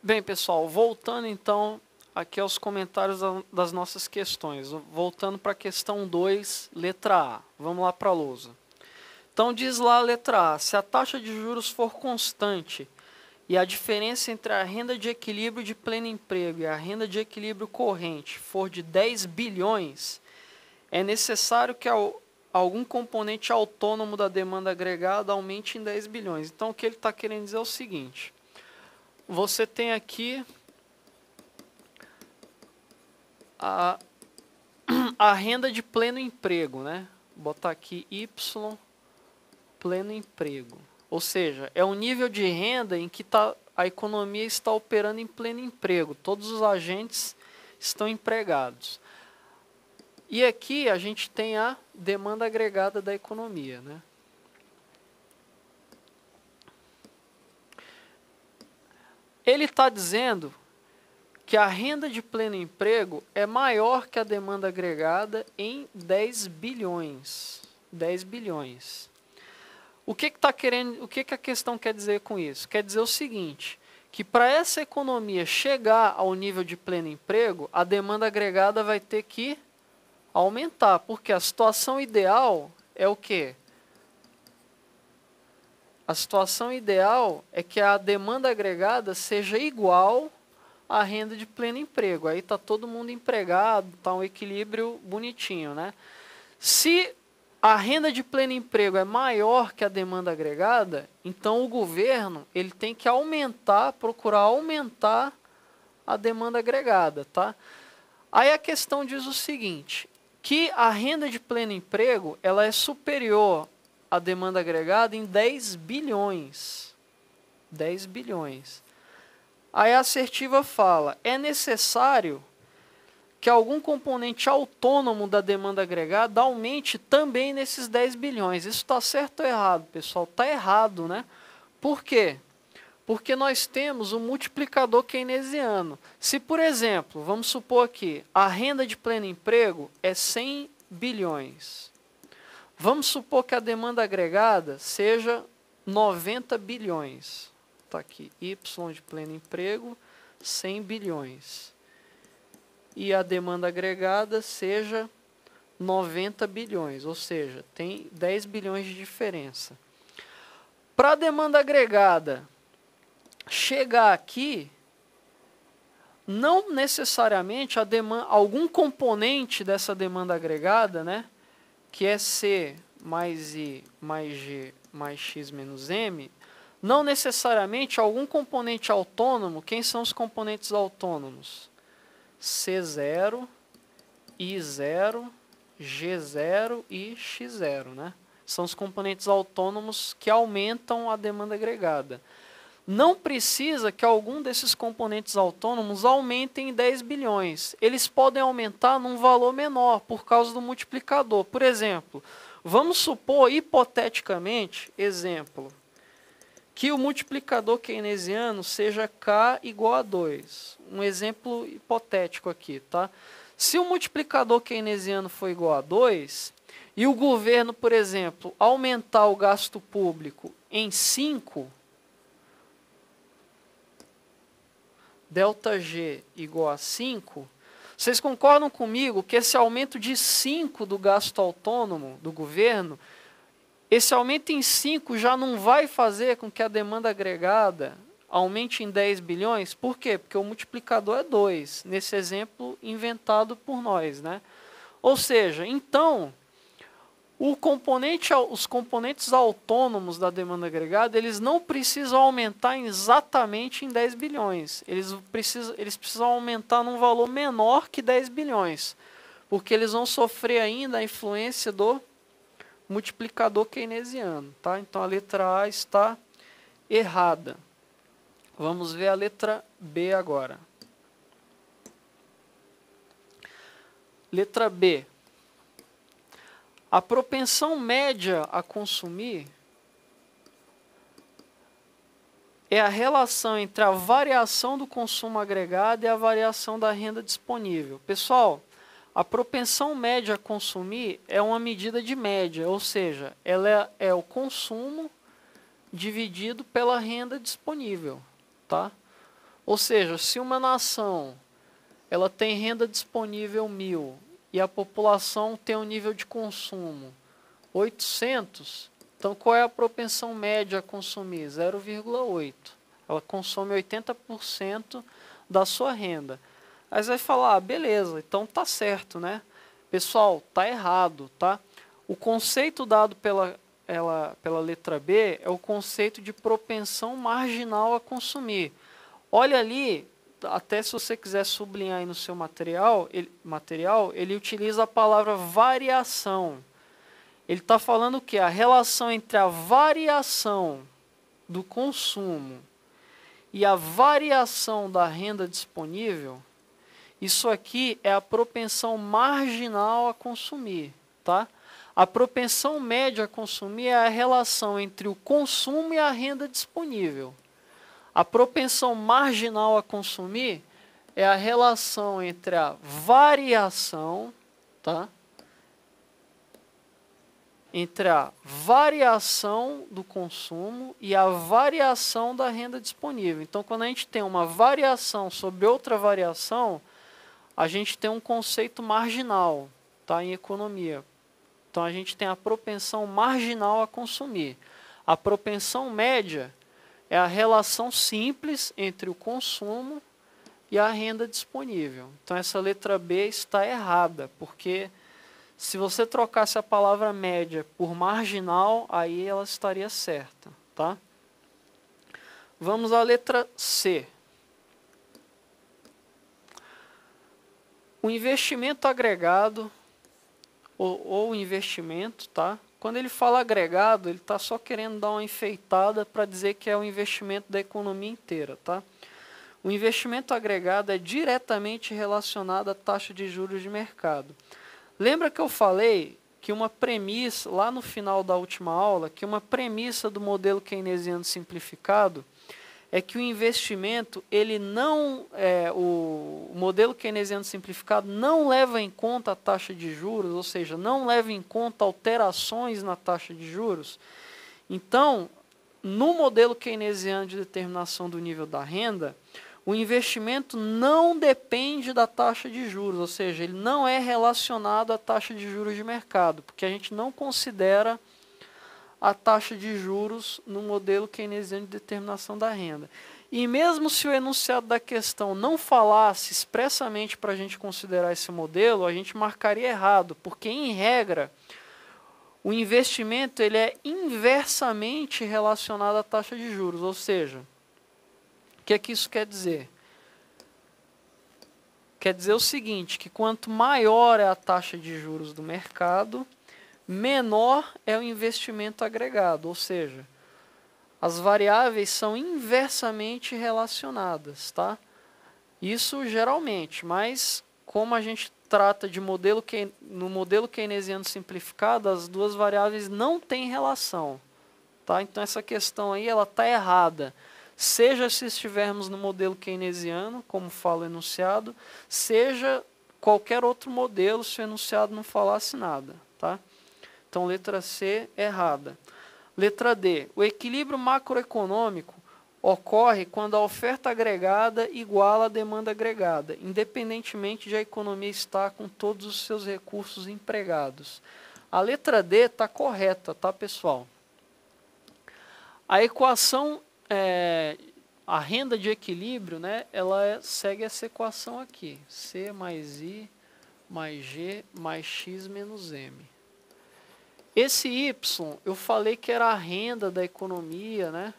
Bem, pessoal, voltando então aqui aos comentários das nossas questões. Voltando para a questão 2, letra A. Vamos lá para a lousa. Então diz lá a letra A, se a taxa de juros for constante e a diferença entre a renda de equilíbrio de pleno emprego e a renda de equilíbrio corrente for de 10 bilhões, é necessário que algum componente autônomo da demanda agregada aumente em 10 bilhões. Então o que ele está querendo dizer é o seguinte, você tem aqui a renda de pleno emprego, né? Vou botar aqui Y, pleno emprego. Ou seja, é um nível de renda em que a economia está operando em pleno emprego. Todos os agentes estão empregados. E aqui a gente tem a demanda agregada da economia, né? Ele está dizendo que a renda de pleno emprego é maior que a demanda agregada em 10 bilhões. 10 bilhões. O que a questão quer dizer com isso? Quer dizer o seguinte, que para essa economia chegar ao nível de pleno emprego, a demanda agregada vai ter que aumentar, porque a situação ideal é o quê? A situação ideal é que a demanda agregada seja igual à renda de pleno emprego. Aí está todo mundo empregado, está um equilíbrio bonitinho, né? Se a renda de pleno emprego é maior que a demanda agregada, então o governo ele tem que procurar aumentar a demanda agregada, tá? Aí a questão diz o seguinte, que a renda de pleno emprego ela é superior à demanda agregada em 10 bilhões. 10 bilhões. Aí a assertiva fala, é necessário que algum componente autônomo da demanda agregada aumente também nesses 10 bilhões. Isso está certo ou errado, pessoal? Está errado, né? Por quê? Porque nós temos um multiplicador keynesiano. Se, por exemplo, vamos supor aqui, a renda de pleno emprego é 100 bilhões. Vamos supor que a demanda agregada seja 90 bilhões. Está aqui, Y de pleno emprego, 100 bilhões. E a demanda agregada seja 90 bilhões, ou seja, tem 10 bilhões de diferença. Para a demanda agregada chegar aqui, não necessariamente algum componente dessa demanda agregada, né, que é C mais I mais G mais X menos M, não necessariamente algum componente autônomo. Quem são os componentes autônomos? C0, I0, G0 e X0, né? São os componentes autônomos que aumentam a demanda agregada. Não precisa que algum desses componentes autônomos aumentem em 10 bilhões. Eles podem aumentar num valor menor por causa do multiplicador. Por exemplo, vamos supor hipoteticamente, exemplo, que o multiplicador keynesiano seja K igual a 2. Um exemplo hipotético aqui, tá? Se o multiplicador keynesiano for igual a 2, e o governo, por exemplo, aumentar o gasto público em 5, ΔG igual a 5, vocês concordam comigo que esse aumento de 5 do gasto autônomo do governo, esse aumento em 5 já não vai fazer com que a demanda agregada aumente em 10 bilhões? Por quê? Porque o multiplicador é 2, nesse exemplo inventado por nós, né? Ou seja, então, os componentes autônomos da demanda agregada, eles não precisam aumentar exatamente em 10 bilhões. Eles precisam aumentar num valor menor que 10 bilhões, porque eles vão sofrer ainda a influência do multiplicador keynesiano, tá? Então a letra A está errada. Vamos ver a letra B agora. Letra B. A propensão média a consumir é a relação entre a variação do consumo agregado e a variação da renda disponível. Pessoal, a propensão média a consumir é uma medida de média, ou seja, ela é o consumo dividido pela renda disponível, tá? Ou seja, se uma nação ela tem renda disponível 1.000 e a população tem um nível de consumo 800, então qual é a propensão média a consumir? 0,8. Ela consome 80% da sua renda. Aí você vai falar, beleza, então tá certo, né? Pessoal, tá errado, tá? O conceito dado pela letra B é o conceito de propensão marginal a consumir. Olha ali, até se você quiser sublinhar aí no seu material, ele utiliza a palavra variação. Ele está falando o quê? A relação entre a variação do consumo e a variação da renda disponível, isso aqui é a propensão marginal a consumir, tá? A propensão média a consumir é a relação entre o consumo e a renda disponível. A propensão marginal a consumir é a relação entre a variação, tá? Entre a variação do consumo e a variação da renda disponível. Então, quando a gente tem uma variação sobre outra variação, a gente tem um conceito marginal, tá, em economia. Então, a gente tem a propensão marginal a consumir. A propensão média é a relação simples entre o consumo e a renda disponível. Então, essa letra B está errada, porque se você trocasse a palavra média por marginal, aí ela estaria certa, tá? Vamos à letra C. O investimento agregado, ou investimento, tá? Quando ele fala agregado, ele está só querendo dar uma enfeitada para dizer que é o investimento da economia inteira, tá? O investimento agregado é diretamente relacionado à taxa de juros de mercado. Lembra que eu falei que uma premissa, lá no final da última aula, que uma premissa do modelo keynesiano simplificado é que o investimento, o modelo keynesiano simplificado não leva em conta a taxa de juros, ou seja, não leva em conta alterações na taxa de juros. Então, no modelo keynesiano de determinação do nível da renda, o investimento não depende da taxa de juros, ou seja, ele não é relacionado à taxa de juros de mercado, porque a gente não considera a taxa de juros no modelo keynesiano de determinação da renda. E mesmo se o enunciado da questão não falasse expressamente para a gente considerar esse modelo, a gente marcaria errado, porque em regra, o investimento ele é inversamente relacionado à taxa de juros, ou seja, o que é que isso quer dizer? Quer dizer o seguinte, que quanto maior é a taxa de juros do mercado, menor é o investimento agregado, ou seja, as variáveis são inversamente relacionadas, tá? Isso geralmente, mas como a gente trata de no modelo keynesiano simplificado, as duas variáveis não têm relação, tá? Então essa questão aí ela está errada. Seja se estivermos no modelo keynesiano, como fala o enunciado, seja qualquer outro modelo se o enunciado não falasse nada, tá? Então, letra C, errada. Letra D, o equilíbrio macroeconômico ocorre quando a oferta agregada iguala a demanda agregada, independentemente de a economia estar com todos os seus recursos empregados. A letra D está correta, tá, pessoal? A equação, a renda de equilíbrio, né, ela segue essa equação aqui. C mais I mais G mais X menos M. Esse Y, eu falei que era a renda da economia, né?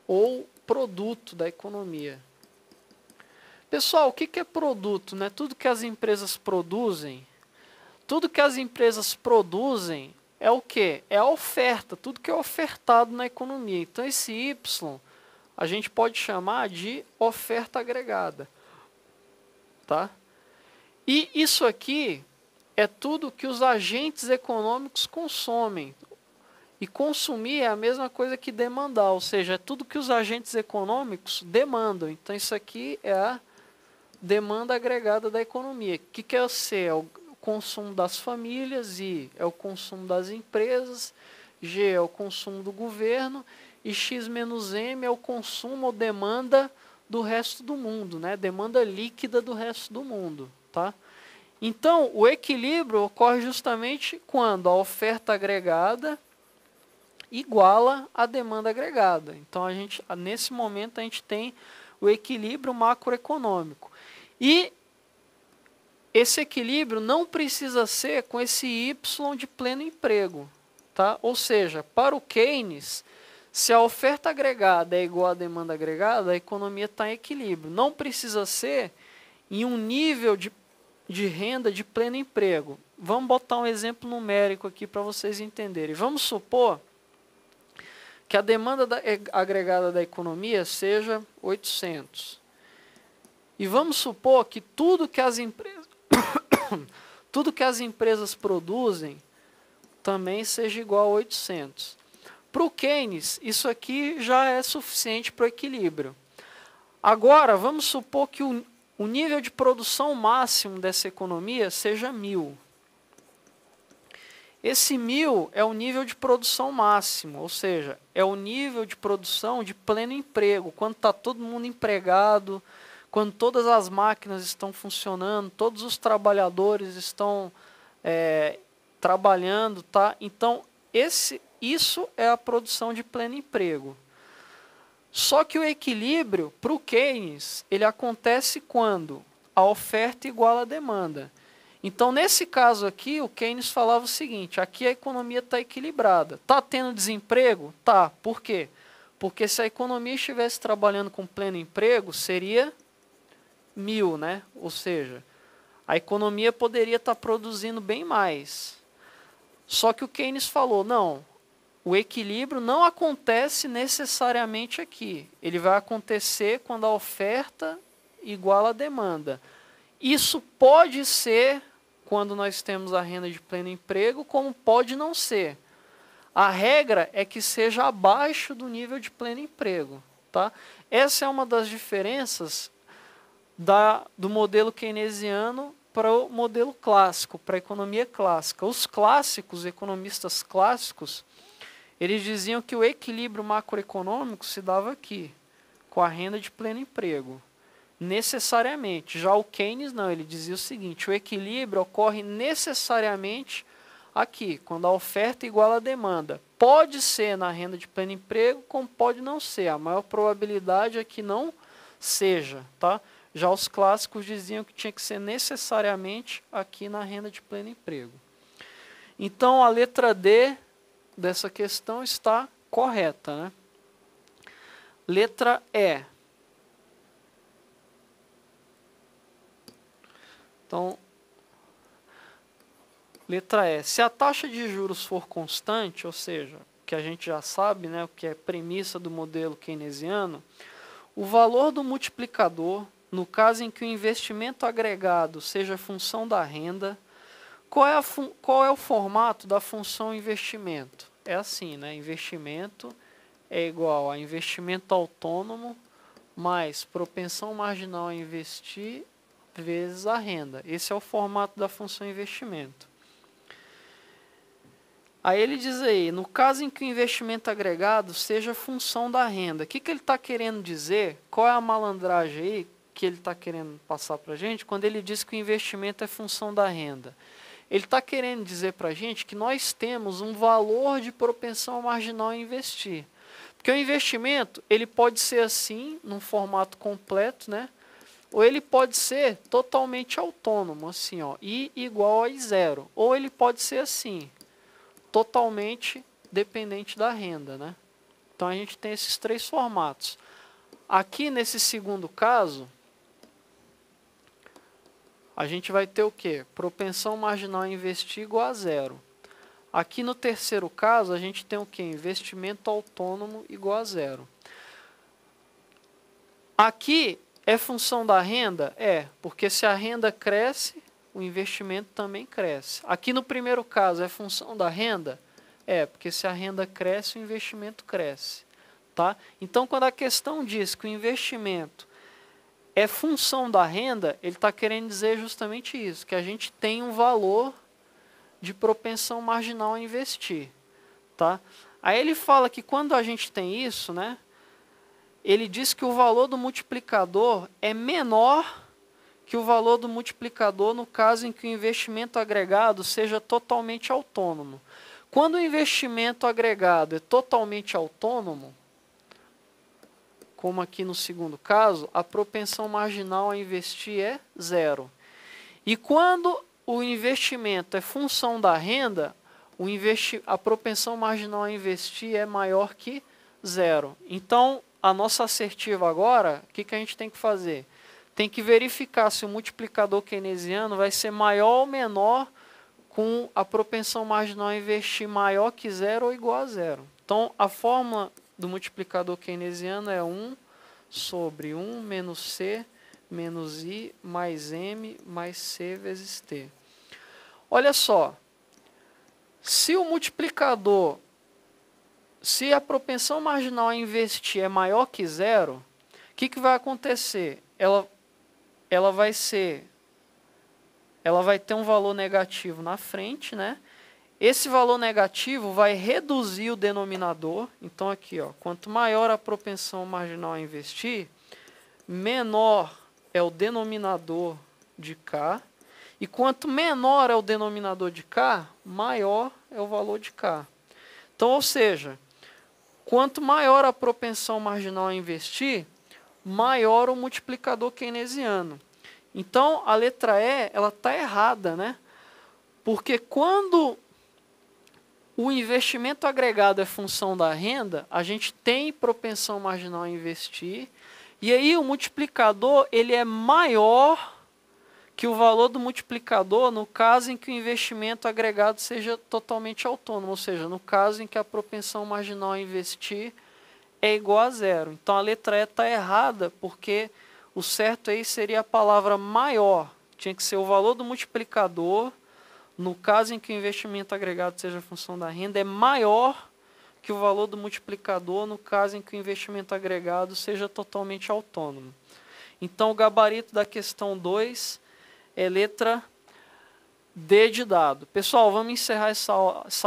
Ou produto da economia. Pessoal, o que é produto, né? Tudo que as empresas produzem. Tudo que as empresas produzem é o quê? É a oferta, tudo que é ofertado na economia. Então, esse Y, a gente pode chamar de oferta agregada. Tá? E isso aqui é tudo que os agentes econômicos consomem. E consumir é a mesma coisa que demandar, ou seja, é tudo que os agentes econômicos demandam. Então, isso aqui é a demanda agregada da economia. O que é o C? É o consumo das famílias, I é o consumo das empresas, G é o consumo do governo, e X menos M é o consumo ou demanda do resto do mundo, né? Demanda líquida do resto do mundo, tá? Então, o equilíbrio ocorre justamente quando a oferta agregada iguala a demanda agregada. Então, nesse momento, a gente tem o equilíbrio macroeconômico. E esse equilíbrio não precisa ser com esse Y de pleno emprego, tá? Ou seja, para o Keynes, se a oferta agregada é igual à demanda agregada, a economia está em equilíbrio. Não precisa ser em um nível de renda de pleno emprego. Vamos botar um exemplo numérico aqui para vocês entenderem. Vamos supor que a demanda agregada da economia seja 800. E vamos supor que tudo que as empresas produzem também seja igual a 800. Para o Keynes, isso aqui já é suficiente para o equilíbrio. Agora, vamos supor que o nível de produção máximo dessa economia seja 1000. Esse 1000 é o nível de produção máximo, ou seja, é o nível de produção de pleno emprego, quando está todo mundo empregado, quando todas as máquinas estão funcionando, todos os trabalhadores estão trabalhando, tá? Então, isso é a produção de pleno emprego. Só que o equilíbrio, para o Keynes, ele acontece quando a oferta iguala a demanda. Então, nesse caso aqui, o Keynes falava o seguinte, aqui a economia está equilibrada. Está tendo desemprego? Tá. Por quê? Porque se a economia estivesse trabalhando com pleno emprego, seria 1000, né? Ou seja, a economia poderia estar produzindo bem mais. Só que o Keynes falou, não, o equilíbrio não acontece necessariamente aqui. Ele vai acontecer quando a oferta iguala a demanda. Isso pode ser quando nós temos a renda de pleno emprego, como pode não ser. A regra é que seja abaixo do nível de pleno emprego, tá? Essa é uma das diferenças do modelo keynesiano para o modelo clássico, para a economia clássica. Os clássicos, economistas clássicos, eles diziam que o equilíbrio macroeconômico se dava aqui, com a renda de pleno emprego. Necessariamente. Já o Keynes não, ele dizia o seguinte, o equilíbrio ocorre necessariamente aqui, quando a oferta iguala a demanda. Pode ser na renda de pleno emprego, como pode não ser. A maior probabilidade é que não seja, tá? Já os clássicos diziam que tinha que ser necessariamente aqui na renda de pleno emprego. Então, a letra D dessa questão está correta, né? Letra E. Então, letra E. Se a taxa de juros for constante, ou seja, que a gente já sabe, né, o que é premissa do modelo keynesiano, o valor do multiplicador, no caso em que o investimento agregado seja função da renda, qual é o formato da função investimento? É assim, né? Investimento é igual a investimento autônomo mais propensão marginal a investir vezes a renda. Esse é o formato da função investimento. Aí ele diz aí, no caso em que o investimento agregado seja função da renda. O que ele está querendo dizer? Qual é a malandragem aí que ele está querendo passar para a gente quando ele diz que o investimento é função da renda? Ele está querendo dizer para a gente que nós temos um valor de propensão marginal a investir. Porque o investimento, ele pode ser assim, num formato completo, né? Ou ele pode ser totalmente autônomo, assim, ó, I igual a I0. Ou ele pode ser assim, totalmente dependente da renda, né? Então a gente tem esses três formatos. Aqui nesse segundo caso, a gente vai ter o quê? Propensão marginal a investir igual a 0. Aqui no terceiro caso, a gente tem o quê? Investimento autônomo igual a 0. Aqui é função da renda? É, porque se a renda cresce, o investimento também cresce. Aqui no primeiro caso é função da renda? É, porque se a renda cresce, o investimento cresce. Tá? Então, quando a questão diz que o investimento é função da renda, ele está querendo dizer justamente isso, que a gente tem um valor de propensão marginal a investir. Tá? Aí ele fala que quando a gente tem isso, né, ele diz que o valor do multiplicador é menor que o valor do multiplicador no caso em que o investimento agregado seja totalmente autônomo. Quando o investimento agregado é totalmente autônomo, como aqui no segundo caso, a propensão marginal a investir é zero. E quando o investimento é função da renda, a propensão marginal a investir é maior que zero. Então, a nossa assertiva agora, o que a gente tem que fazer? Tem que verificar se o multiplicador keynesiano vai ser maior ou menor com a propensão marginal a investir maior que zero ou igual a zero. Então, a fórmula do multiplicador keynesiano é 1 sobre 1 menos C menos I mais M mais C vezes T. Olha só, se o multiplicador, se a propensão marginal a investir é maior que zero, o que vai acontecer? Ela vai ter um valor negativo na frente, né? Esse valor negativo vai reduzir o denominador. Então aqui, ó, quanto maior a propensão marginal a investir, menor é o denominador de K. E quanto menor é o denominador de K, maior é o valor de K. Então, ou seja, quanto maior a propensão marginal a investir, maior o multiplicador keynesiano. Então, a letra E, ela está errada, né? Porque quando o investimento agregado é função da renda, a gente tem propensão marginal a investir, e aí o multiplicador ele é maior que o valor do multiplicador no caso em que o investimento agregado seja totalmente autônomo, ou seja, no caso em que a propensão marginal a investir é igual a zero. Então a letra E está errada, porque o certo aí seria a palavra maior. Tinha que ser o valor do multiplicador, no caso em que o investimento agregado seja função da renda, é maior que o valor do multiplicador, no caso em que o investimento agregado seja totalmente autônomo. Então o gabarito da questão 2 é letra D de dado. Pessoal, vamos encerrar essa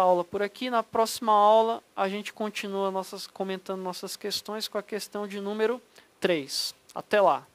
aula por aqui. Na próxima aula, a gente continua comentando nossas questões com a questão de número 3. Até lá!